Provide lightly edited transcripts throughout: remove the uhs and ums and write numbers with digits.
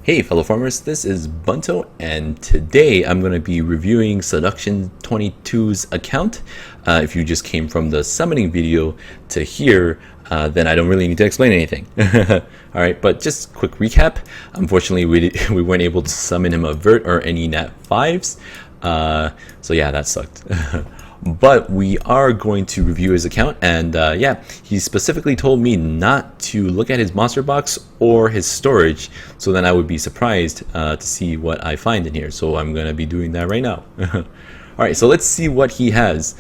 Hey fellow farmers, this is Bunto, and today I'm going to be reviewing Seduction22's account. If you just came from the summoning video to here, then I don't really need to explain anything. Alright, but just quick recap. Unfortunately, we weren't able to summon him a vert or any nat 5s, so yeah, that sucked. But we are going to review his account, and yeah, he specifically told me not to look at his monster box or his storage, so then I would be surprised to see what I find in here. So I'm gonna be doing that right now. Alright, so let's see what he has.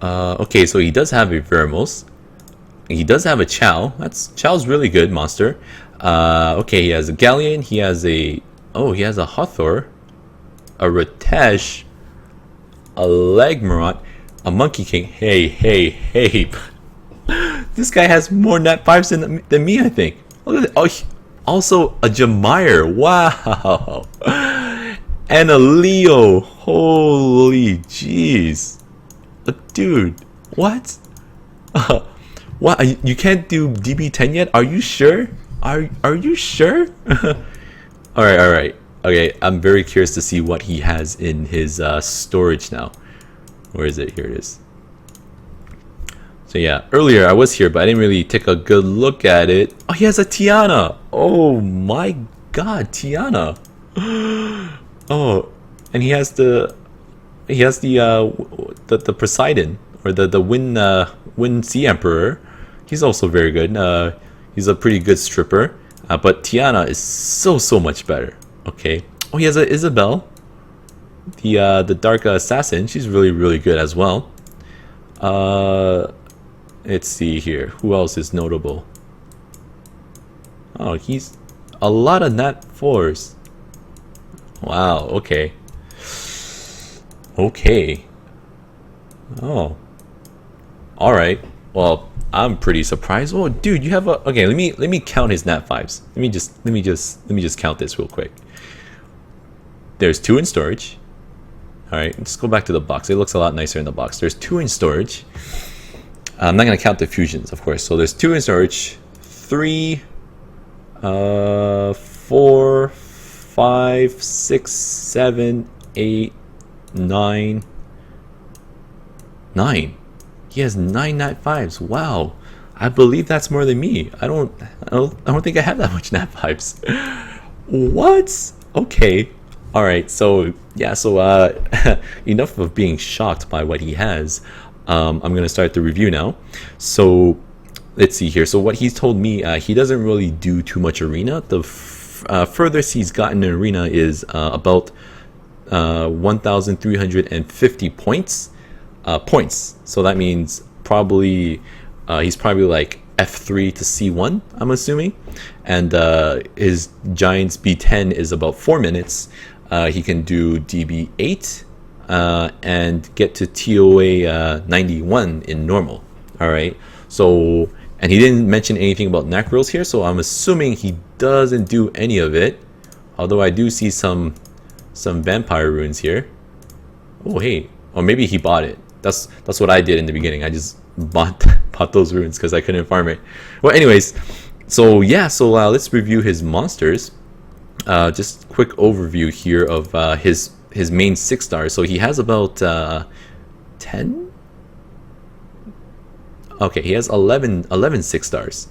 Okay, so he does have a Vermos. He does have a Chow. Chow's really good monster. Okay, he has a Galleon. He has a Hathor, a Ratesh, a Legmarot, a Monkey King. Hey. This guy has more nat 5s than me, I think. Look at it. Oh, also a Jamire. Wow. And a Leo. Holy jeez. Dude, what? What? You can't do DB10 yet? Are you sure? Are you sure? Alright. Okay, I'm very curious to see what he has in his storage now. Where is it? Here it is. So yeah, earlier I was here, but I didn't really take a good look at it. Oh, he has a Tiana. Oh my god, Tiana. Oh, and he has the Poseidon, or the Wind Sea Emperor. He's also very good. He's a pretty good stripper, but Tiana is so much better. Okay. Oh, he has a Isabel, the Dark Assassin. She's really good as well. Let's see here. Who else is notable? Oh, he's a lot of nat 4s. Wow. Okay. Oh. All right. Well, I'm pretty surprised. Oh, dude, you have a. Okay, let me count his nat 5s. Let me just count this real quick. There's 2 in storage. All right, let's go back to the box. It looks a lot nicer in the box. There's 2 in storage. I'm not gonna count the fusions, of course. So there's 2 in storage. 3, 4, 5, 6, 7, 8, 9. 9. He has 9 nat 5s. Wow, I believe that's more than me. I don't think I have that much nat 5s. What? Okay. All right. So yeah. So enough of being shocked by what he has. I'm gonna start the review now. So let's see here. So what he's told me, he doesn't really do too much arena. The furthest he's gotten in arena is about 1,350 points. So that means probably he's probably like F3 to C1, I'm assuming, and his Giants B10 is about 4 minutes. He can do DB8 and get to TOA 91 in normal. All right, so, and he didn't mention anything about Necros here, so I'm assuming he doesn't do any of it, although I do see some vampire runes here. Oh hey, or maybe he bought it. That's what I did in the beginning. I just bought those runes because I couldn't farm it. Well, anyways, so yeah, so let's review his monsters. Just quick overview here of his main 6 stars. So he has about 10. Okay, he has 11 6 stars.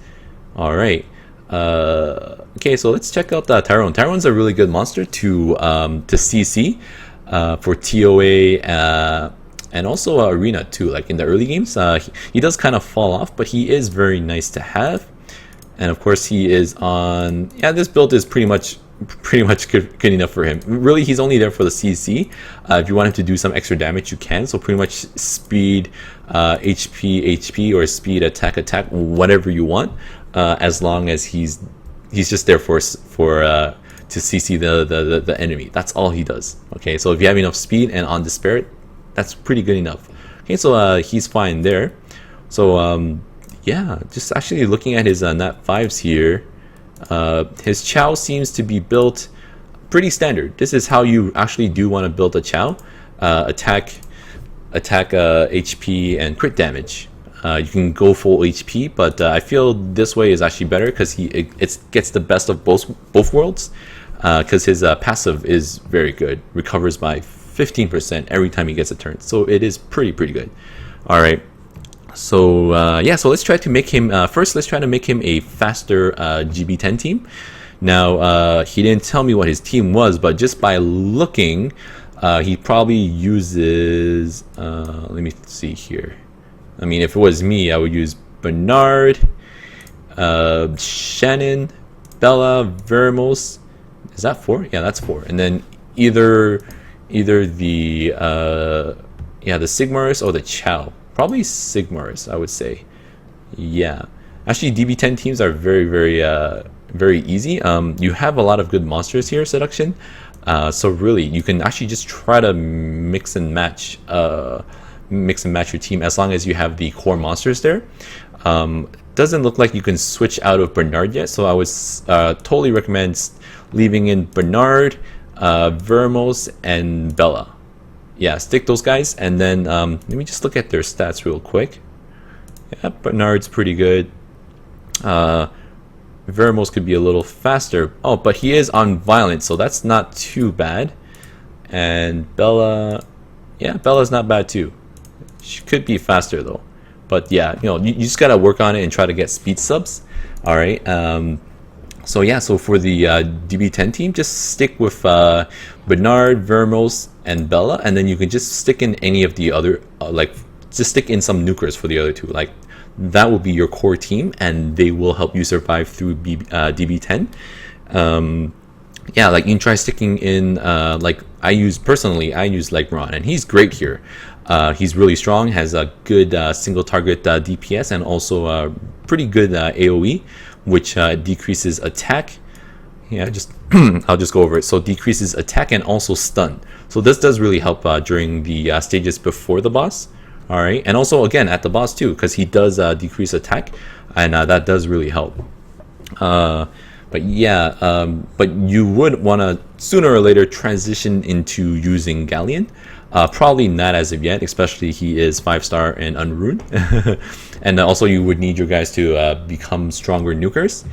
All right. Okay, so let's check out Tyrone. Tyrone's a really good monster to CC for TOA. And also arena too, like in the early games. He does kind of fall off, but he is very nice to have. And of course he is on, yeah, this build is pretty much good enough for him. Really, he's only there for the CC. If you want him to do some extra damage, you can. So pretty much speed, HP, or speed, attack, whatever you want, as long as he's just there for to CC the enemy. That's all he does. Okay, so if you have enough speed and on Despair, that's pretty good enough. Okay, so he's fine there. So yeah, just actually looking at his nat 5s here, his Chow seems to be built pretty standard. This is how you actually do want to build a Chow. Attack, HP, and crit damage. You can go full HP, but I feel this way is actually better because it gets the best of both worlds. Because his passive is very good, recovers by 15% every time he gets a turn, so it is pretty good. All right, so yeah, so let's try to make him first. Let's try to make him a faster GB10 team. Now he didn't tell me what his team was, but just by looking, he probably uses. Let me see here. I mean, if it was me, I would use Bernard, Shannon, Bella, Vermos. Is that 4? Yeah, that's 4. And then either the the Sigmars or the Chow. Probably Sigmars, I would say. Yeah. Actually, DB10 teams are very easy. You have a lot of good monsters here, Seduction. So really, you can actually just try to mix and match your team as long as you have the core monsters there. Doesn't look like you can switch out of Bernard yet, so I would totally recommend leaving in Bernard, Vermos, and Bella. Yeah, stick those guys, and then let me just look at their stats real quick. Yeah, Bernard's pretty good. Vermos could be a little faster. Oh, but he is on Violent, so that's not too bad. And Bella, yeah, Bella's not bad too. She could be faster though. But yeah, you just gotta work on it and try to get speed subs. All right. So yeah, so for the DB10 team, just stick with Bernard, Vermos, and Bella, and then you can just stick in any of the other, just stick in some nukers for the other two. Like, that will be your core team, and they will help you survive through DB10. Yeah, like you can try sticking in, I use Legron, and he's great here. He's really strong, has a good single target DPS, and also a pretty good AoE, which decreases attack. Yeah, I'll just go over it. So decreases attack and also stun. So this does really help during the stages before the boss. All right, and also again at the boss too, because he does decrease attack, and that does really help. But yeah, but you would want to sooner or later transition into using Galleon. Probably not as of yet, especially he is 5-star and unruned. And also you would need your guys to become stronger nukers.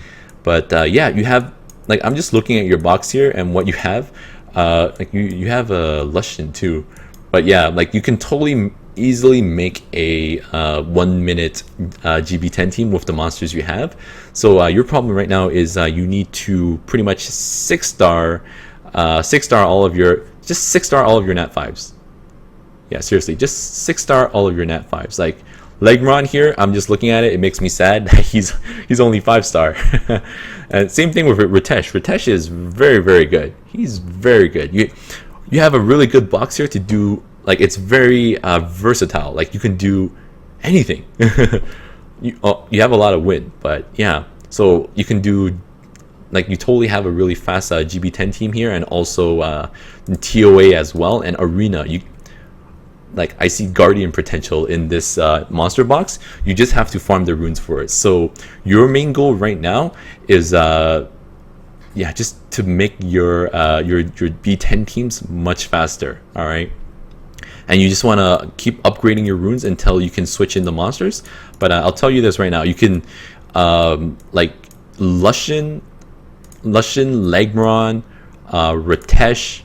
But yeah, you have, like, I'm just looking at your box here and what you have. Like you have a Lushan too. But yeah, like you can totally easily make a 1 minute GB10 team with the monsters you have. So your problem right now is you need to pretty much 6-star all of your nat 5s. Yeah, seriously, just 6-star all of your nat 5s. Like Legron here, I'm just looking at it, it makes me sad. he's only 5-star. And same thing with Ritesh. Ritesh is very good. He's very good. You have a really good box here to do, like, it's very versatile. Like you can do anything. You have a lot of wind, but yeah, so you can do, like, you totally have a really fast GB10 team here, and also TOA as well, and Arena. Like, I see Guardian potential in this monster box. You just have to farm the runes for it. So your main goal right now is yeah, just to make your B10 teams much faster. All right, and you just want to keep upgrading your runes until you can switch in the monsters. But I'll tell you this right now, you can like Lushan, Legron, Ritesh,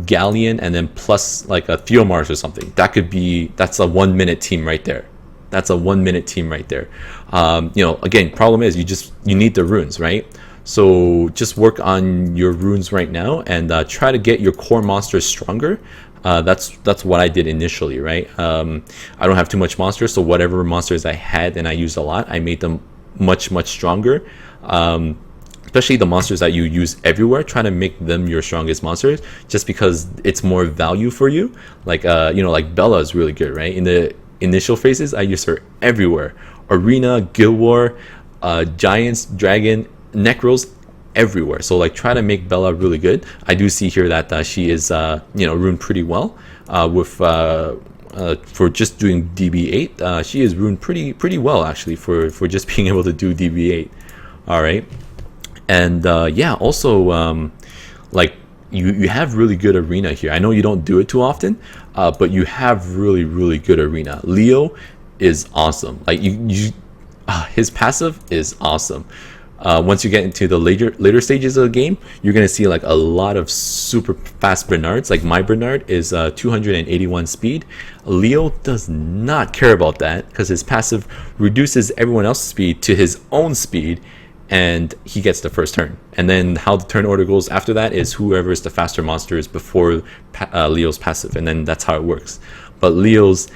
Galleon, and then plus like a Theomars or something. That's a 1 minute team right there. Again, problem is you need the runes, right? So just work on your runes right now and try to get your core monsters stronger. That's what I did initially, right? I don't have too much monsters, so whatever monsters I had and I used a lot, I made them much stronger. Especially the monsters that you use everywhere, try to make them your strongest monsters, just because it's more value for you. Like like Bella is really good, right? In the initial phases, I use her everywhere. Arena, Guild War, Giants, Dragon, Necros, everywhere. So like try to make Bella really good. I do see here that she is runed pretty well for just doing DB8. She is runed pretty well actually for just being able to do DB8. All right. And yeah, also like you have really good arena here. I know you don't do it too often, but you have really good arena. Leo is awesome. Like his passive is awesome. Once you get into the later stages of the game, you're gonna see like a lot of super fast Bernards. Like my Bernard is 281 speed. Leo does not care about that because his passive reduces everyone else's speed to his own speed, and he gets the first turn. And then how the turn order goes after that is whoever is the faster monster is before Leo's passive, and then that's how it works. But Leo's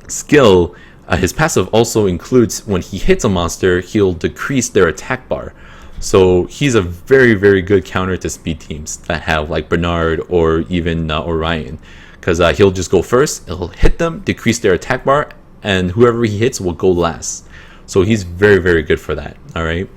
skill, his passive also includes when he hits a monster, he'll decrease their attack bar. So he's a very, very good counter to speed teams that have like Bernard or even Orion, because he'll just go first, he'll hit them, decrease their attack bar, and whoever he hits will go last. So he's very, very good for that. All right,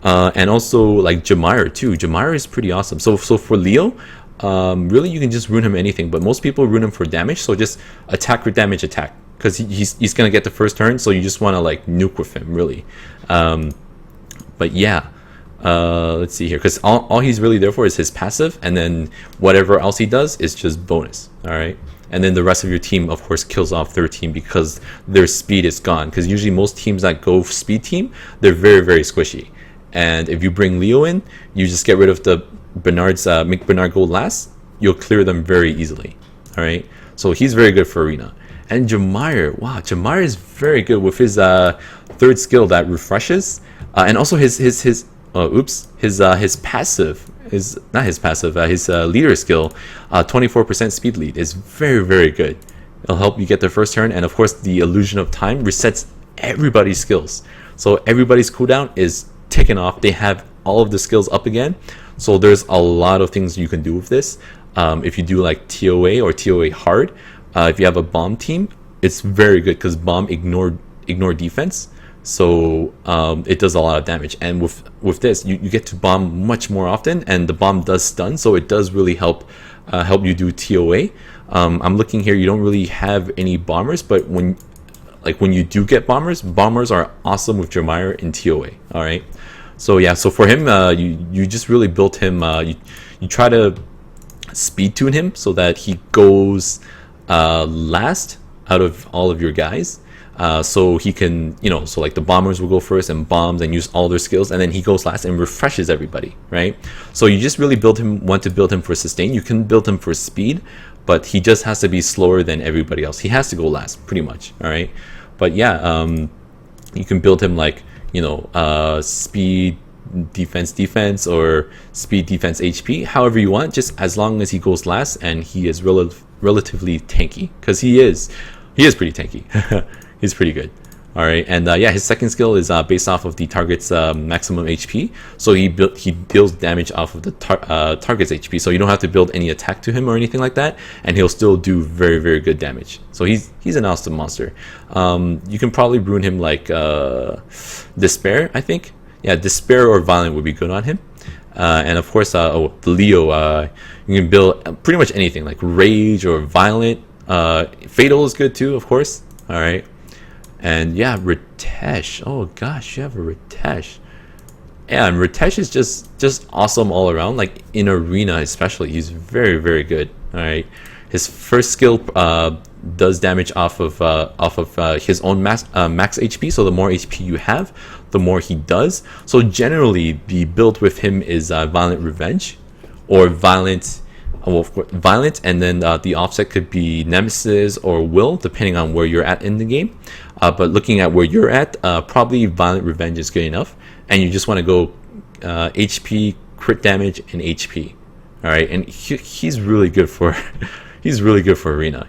and also like Jamire too. Jamire is pretty awesome. So for Leo, really you can just rune him anything, but most people rune him for damage. So just attack or damage attack, because he's gonna get the first turn. So you just want to like nuke with him really. But yeah, let's see here, because all he's really there for is his passive, and then whatever else he does is just bonus. All right. And then the rest of your team, of course, kills off their team because their speed is gone. Because usually most teams that go speed team, they're very, very squishy. And if you bring Leo in, you just get rid of the Bernards, make Bernard go last, you'll clear them very easily. All right. So he's very good for Arena. And Jamire, wow, Jamire is very good with his third skill that refreshes, and also his passive. His leader skill, 24% speed lead is very, very good. It'll help you get the first turn, and of course the illusion of time resets everybody's skills, so everybody's cooldown is taken off. They have all of the skills up again, so there's a lot of things you can do with this. If you do like TOA or TOA hard, if you have a bomb team, it's very good because bomb ignore defense. So it does a lot of damage, and with this you get to bomb much more often, and the bomb does stun, so it does really help you do TOA. I'm looking here, you don't really have any bombers, but when you do get bombers are awesome with Jamire in TOA. All right, so yeah, so for him, you just really built him. You try to speed tune him so that he goes last out of all of your guys. So he can, so like the bombers will go first and bombs and use all their skills, and then he goes last and refreshes everybody, right? So you just really want to build him for sustain. You can build him for speed, but he just has to be slower than everybody else. He has to go last, pretty much, all right? But yeah, you can build him like, speed defense or speed defense HP, however you want, just as long as he goes last and he is relatively tanky, because he is pretty tanky. He's pretty good. All right, and yeah, his second skill is based off of the target's maximum HP. So he deals damage off of the target's HP. So you don't have to build any attack to him or anything like that, and he'll still do very, very good damage. So he's an awesome monster. You can probably rune him like Despair, I think. Yeah, Despair or Violent would be good on him. And of course, the Leo, you can build pretty much anything like Rage or Violent. Fatal is good too, of course. All right. And yeah, Ritesh. Oh gosh, you have a Ritesh. Yeah, and Ritesh is just awesome all around. Like in Arena especially, he's very, very good. All right. His first skill does damage off of his own max HP. So the more HP you have, the more he does. So generally, the build with him is Violent Revenge or Violent. Well, of course, Violent, and then the offset could be Nemesis or Will, depending on where you're at in the game. But looking at where you're at, probably Violent Revenge is good enough, and you just want to go HP, crit damage, and HP. All right, and he's really good for Arena.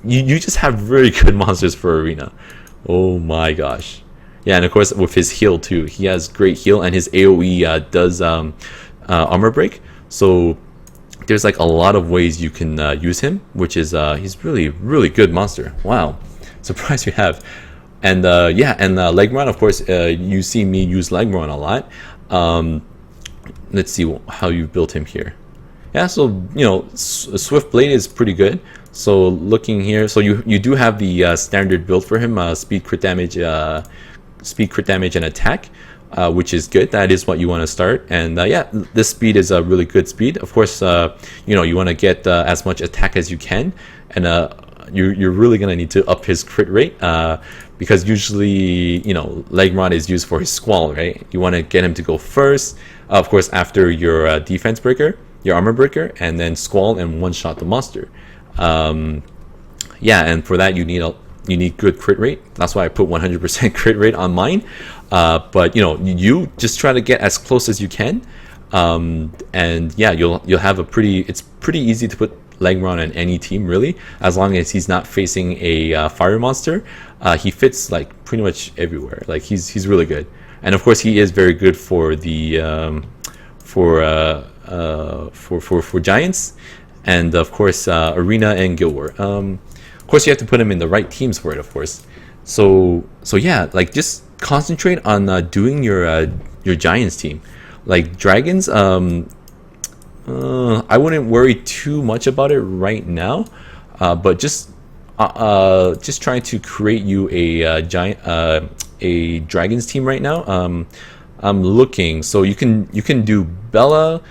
You just have really good monsters for Arena. Oh my gosh, yeah, and of course with his heal too, he has great heal, and his AOE does armor break. So there's like a lot of ways you can use him, which is he's really, really good monster. Wow, surprised you have. And yeah, and Legron, of course, you see me use Legron a lot. Let's see how you built him here. Yeah, so Swift Blade is pretty good. So looking here, so you do have the standard build for him, speed, crit damage, and attack. Which is good. That is what you want to start. And yeah, this speed is a really good speed. Of course, you want to get as much attack as you can. And you're really gonna need to up his crit rate, because usually, Legron is used for his Squall, right? You want to get him to go first, of course, after your defense breaker, your armor breaker, and then Squall and one shot the monster. Yeah, and for that you need good crit rate. That's why I put 100% crit rate on mine. But you just try to get as close as you can, and yeah, you'll have it's pretty easy to put Legron on any team, really, as long as he's not facing a fire monster. He fits like pretty much everywhere. Like he's really good, and of course he is very good for the for giants, and of course arena and guild war. Of course you have to put him in the right teams for it, of course. So yeah, like just concentrate on doing your giants team. Like dragons, I wouldn't worry too much about it right now, but just trying to create you a dragons team right now. I'm looking, so you can do Bella.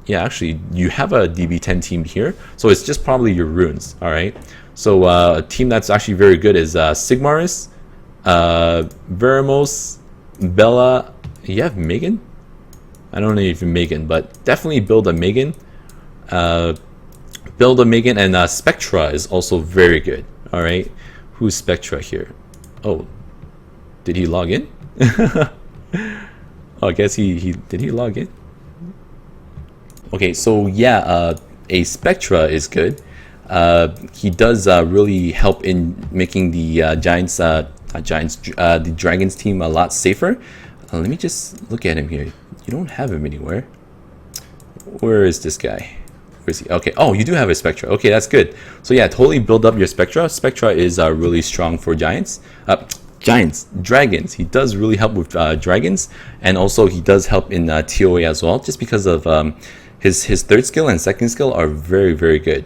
Yeah, actually, you have a DB10 team here, so it's just probably your runes. All right, so a team that's actually very good is Sigmaris, Veramos, Bella. You have Megan? I don't know if you're Megan, but definitely build a Megan. And Spectra is also very good. All right, who's Spectra here? Oh, did he log in? Oh, I guess he did. He log in? Okay, so yeah, a Spectra is good. He does really help in making the the dragons team a lot safer. Let me just look at him here. You don't have him anywhere. Where is this guy? Where is he? Okay. Oh, you do have a Spectra. Okay, that's good. So yeah, totally build up your Spectra. Spectra is really strong for dragons. He does really help with dragons, and also he does help in TOA as well, just because of his third skill and second skill are very, very good.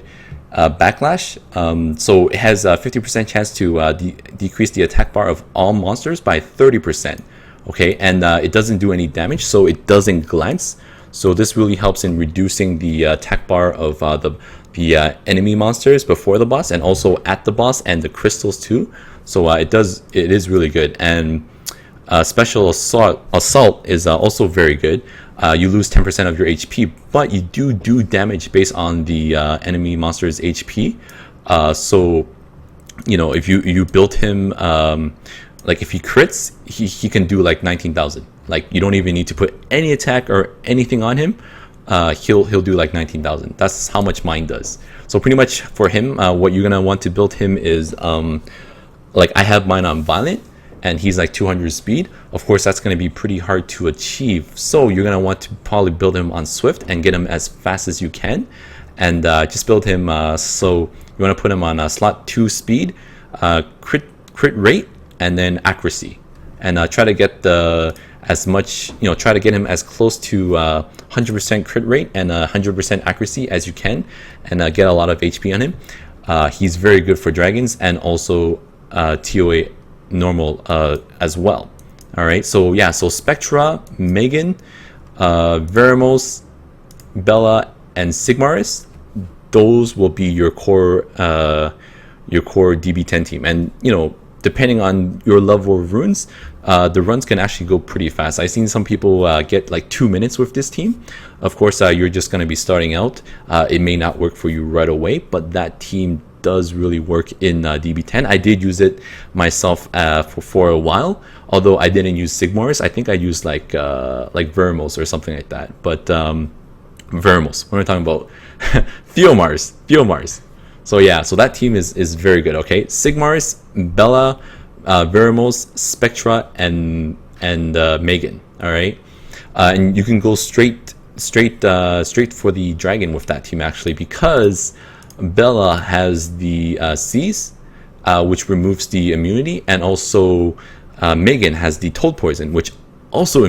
Backlash, so it has a 50% chance to decrease the attack bar of all monsters by 30%. Okay, and it doesn't do any damage, so it doesn't glance. So this really helps in reducing the attack bar of the enemy monsters before the boss, and also at the boss, and the crystals too. So it is really good. And special assault is also very good. You lose 10% of your HP, but you do damage based on the enemy monster's HP. So if you build him, like if he crits, he can do like 19,000. Like you don't even need to put any attack or anything on him. He'll do like 19,000. That's how much mine does. So pretty much for him, what you're gonna want to build him is like I have mine on violent, and he's like 200 speed. Of course, that's gonna be pretty hard to achieve. So you're gonna want to probably build him on swift and get him as fast as you can, and just build him. So you want to put him on slot 2 speed, crit rate, and then accuracy, and try to get try to get him as close to 100% crit rate and 100% accuracy as you can, and get a lot of HP on him. He's very good for dragons and also TOA normal as well. All right, so yeah, so Spectra, Megan, Veramos, Bella, and Sigmaris, those will be your core DB10 team. And depending on your level of runes, the runs can actually go pretty fast. I've seen some people get like 2 minutes with this team. Of course, you're just going to be starting out. It may not work for you right away, but that team does really work in DB10. I did use it myself for a while, although I didn't use Sigmars. I think I used like Vermos or something like that. But Vermos, what am I talking about? Theomars. So yeah, so that team is very good. Okay, Sigmars, Bella, Vermos, Spectra, and Megan. All right, and you can go straight for the dragon with that team, actually, because Bella has the Seize, which removes the immunity, and also Megan has the Toad Poison, which also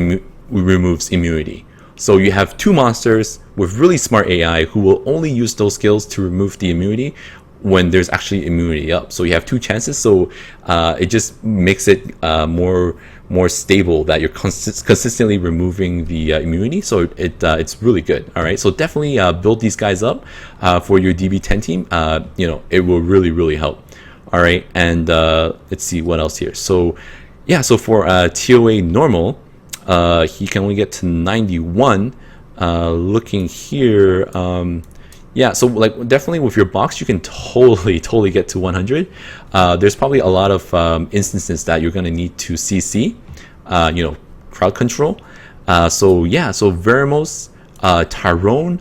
removes immunity. So you have two monsters with really smart AI who will only use those skills to remove the immunity, when there's actually immunity up. So you have 2 chances. So it just makes it more stable that you're consistently removing the immunity. So it's really good. All right. So definitely build these guys up for your DB10 team. You know, it will really help. All right. And let's see what else here. So yeah. So for TOA normal, he can only get to 91. Looking here, yeah, so like definitely with your box you can totally get to 100. There's probably a lot of instances that you're going to need to CC, you know, crowd control. So yeah, so Veramos, Tyrone,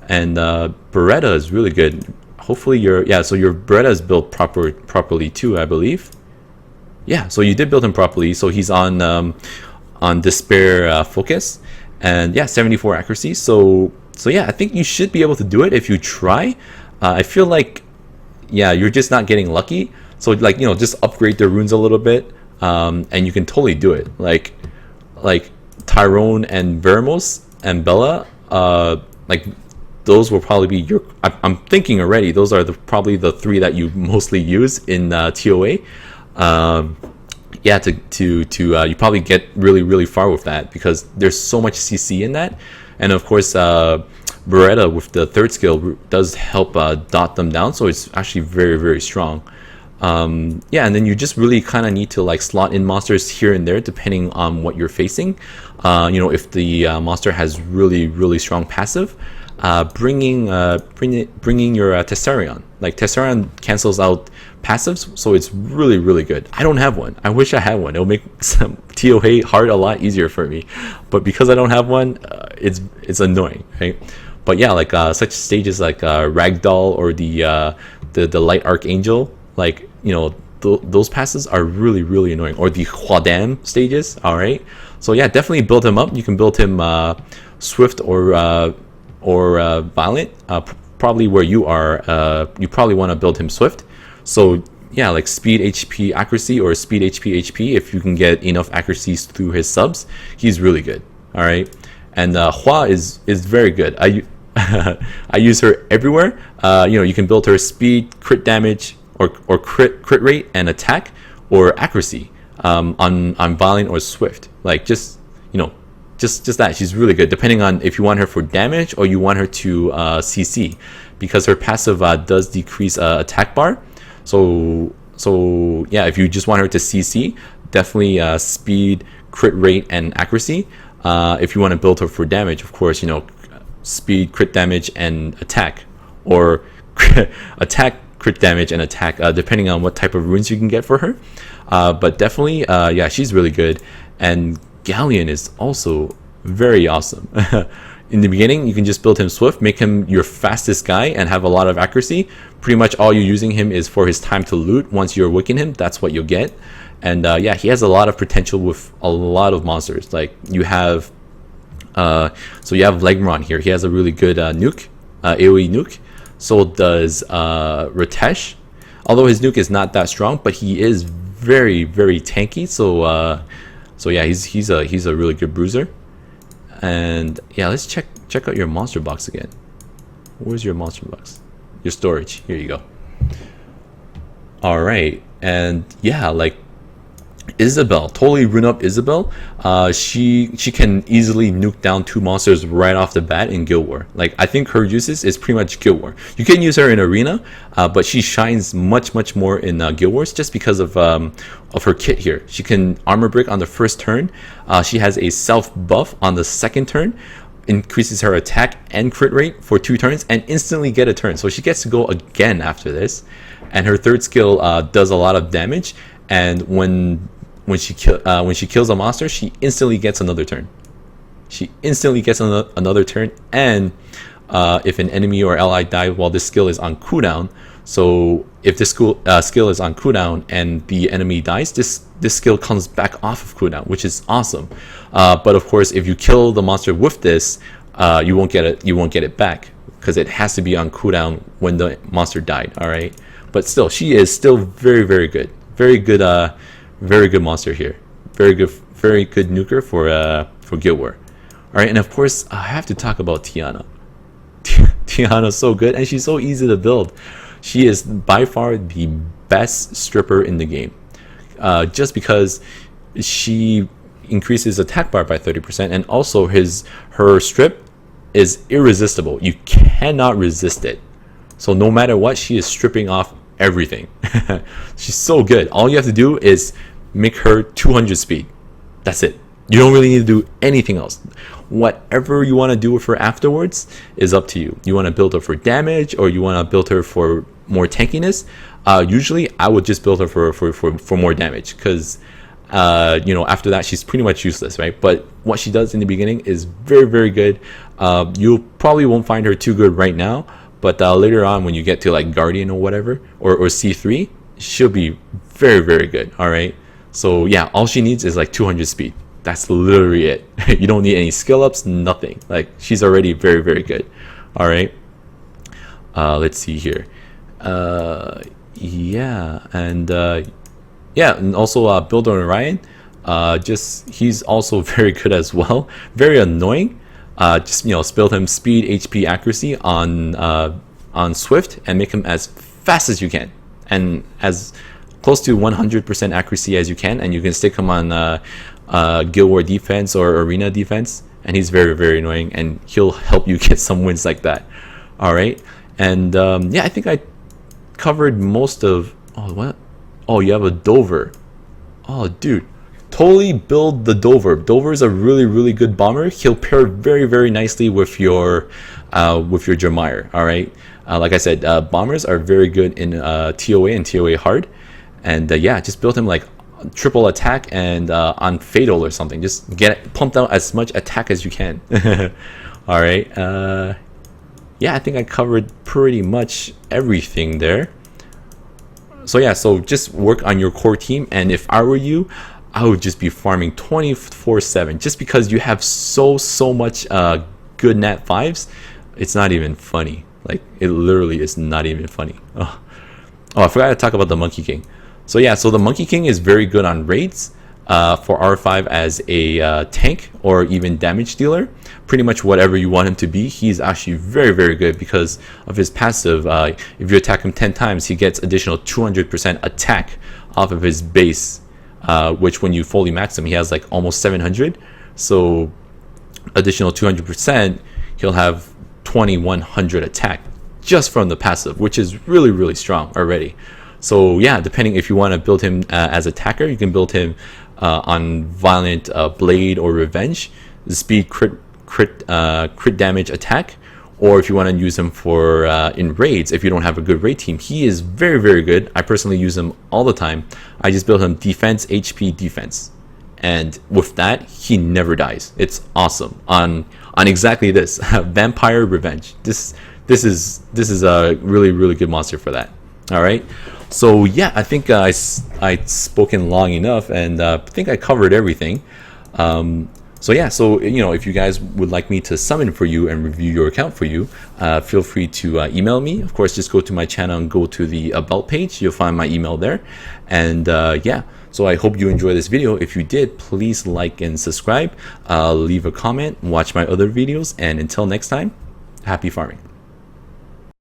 and Beretta is really good. Hopefully so your Beretta is built properly too, I believe. Yeah, so you did build him properly. So he's on Despair Focus, and yeah, 74 accuracy. So yeah, I think you should be able to do it if you try. I feel like, yeah, you're just not getting lucky. So like, you know, just upgrade the runes a little bit, and you can totally do it. Like Tyrone and Veramos and Bella, like those will probably be your. I'm thinking already. Those are probably the 3 that you mostly use in TOA. Yeah, you probably get really far with that because there's so much CC in that. And of course, Beretta with the 3rd skill does help dot them down, so it's actually very strong. Yeah, and then you just really kind of need to like slot in monsters here and there depending on what you're facing. You know, if the monster has really strong passive, bringing your Tessarion. Like Tessarion cancels out passives, so it's really good. I don't have one. I wish I had one. It'll make some TOA hard a lot easier for me, but because I don't have one, it's annoying, right? But yeah, like such stages like Ragdoll or the Light Archangel, like, you know, those passes are really annoying. Or the Huadam stages. All right, so yeah, definitely build him up. You can build him Swift or Violent. Probably where you are, you probably want to build him Swift. So yeah, like speed HP accuracy or speed HP. If you can get enough accuracies through his subs, he's really good. All right, and Hua is very good. I use her everywhere. You know, you can build her speed, crit damage, or crit rate and attack, or accuracy on Violent or Swift. Like just, you know, just that. She's really good depending on if you want her for damage or you want her to CC, because her passive does decrease attack bar. So yeah, if you just want her to CC, definitely speed, crit rate, and accuracy. If you want to build her for damage, of course, you know, speed, crit damage, and attack, or attack, crit damage, and attack, depending on what type of runes you can get for her. But definitely, yeah, she's really good. And Galleon is also very awesome. In the beginning, you can just build him Swift, make him your fastest guy, and have a lot of accuracy. Pretty much all you're using him is for his time to loot. Once you're wicking him, that's what you'll get. And yeah, he has a lot of potential with a lot of monsters. Like you have, so you have Legron here. He has a really good nuke, AoE nuke. So does Ritesh. Although his nuke is not that strong, but he is very tanky. So yeah, he's a really good bruiser. And yeah, let's check out your monster box again. Where's your monster box? Your storage. Here you go. All right, and yeah, like Isabel, totally rune up Isabel. She can easily nuke down 2 monsters right off the bat in Guild War. Like I think her uses is pretty much Guild War. You can use her in Arena, but she shines much more in Guild Wars just because of her kit here. She can armor break on the first turn. She has a self buff on the second turn, increases her attack and crit rate for 2 turns, and instantly get a turn. So she gets to go again after this. And her 3rd skill does a lot of damage. And when she kills a monster, she instantly gets another turn. Another turn, and if an enemy or ally dies while this skill is on cooldown, so if this skill is on cooldown and the enemy dies, this skill comes back off of cooldown, which is awesome. But of course, if you kill the monster with this, you won't get it back because it has to be on cooldown when the monster died. All right, but still, she is still very good. Very good monster here. Very good nuker for Guild War. All right, and of course I have to talk about Tiana. Tiana's so good, and she's so easy to build. She is by far the best stripper in the game, just because she increases attack bar by 30%, and also her strip is irresistible. You cannot resist it. So no matter what, she is stripping off everything. She's so good. All you have to do is make her 200 speed. That's it. You don't really need to do anything else. Whatever you want to do with her afterwards is up to you. You want to build her for damage, or you want to build her for more tankiness. Usually I would just build her for more damage, because after that she's pretty much useless, right? But what she does in the beginning is very, very good. You probably won't find her too good right now, but later on when you get to like Guardian or whatever, or C3, she'll be very, very good. All right, so yeah, all she needs is like 200 speed. That's literally it. You don't need any skill ups, nothing. Like, she's already very, very good. All right, let's see here. And also Builder Orion, he's also very good as well. Very annoying. Just build him speed, HP, accuracy on Swift, and make him as fast as you can, and as close to 100% accuracy as you can, and you can stick him on Guild War defense or arena defense, and he's very, very annoying, and he'll help you get some wins like that. All right, and I think I covered most of. Oh, you have a Dover. Oh, dude, totally build the Dover. Dover is a really, really good bomber. He'll pair very, very nicely with your Jeremiah. All right, like I said, bombers are very good in TOA and TOA hard, and just build him like triple attack and on fatal or something. Just pumped out as much attack as you can. All right, I think I covered pretty much everything there. So just work on your core team, and if I were you, I would just be farming 24/7, just because you have so much good nat 5s. It's not even funny. Like, it literally is not even funny. Oh, I forgot to talk about the Monkey King. So the Monkey King is very good on raids, for R5 as a tank or even damage dealer. Pretty much whatever you want him to be, he's actually very, very good because of his passive. If you attack him 10 times, he gets additional 200% attack off of his base, which when you fully max him, he has like almost 700. So additional 200%, he'll have 2100 attack just from the passive, which is really, really strong already. So depending if you want to build him as attacker, you can build him on Violent Blade or Revenge, the speed, crit damage, attack. Or if you want to use him for in raids, if you don't have a good raid team, he is very, very good. I personally use him all the time. I just build him defense, HP, defense, and with that, he never dies. It's awesome on exactly this Vampire Revenge. This is a really, really good monster for that. All right, so I think I spoken long enough, and I think I covered everything. So if you guys would like me to summon for you and review your account for you, feel free to email me. Of course, just go to my channel and go to the about page. You'll find my email there. And so I hope you enjoyed this video. If you did, please like and subscribe, leave a comment, watch my other videos, and until next time, happy farming.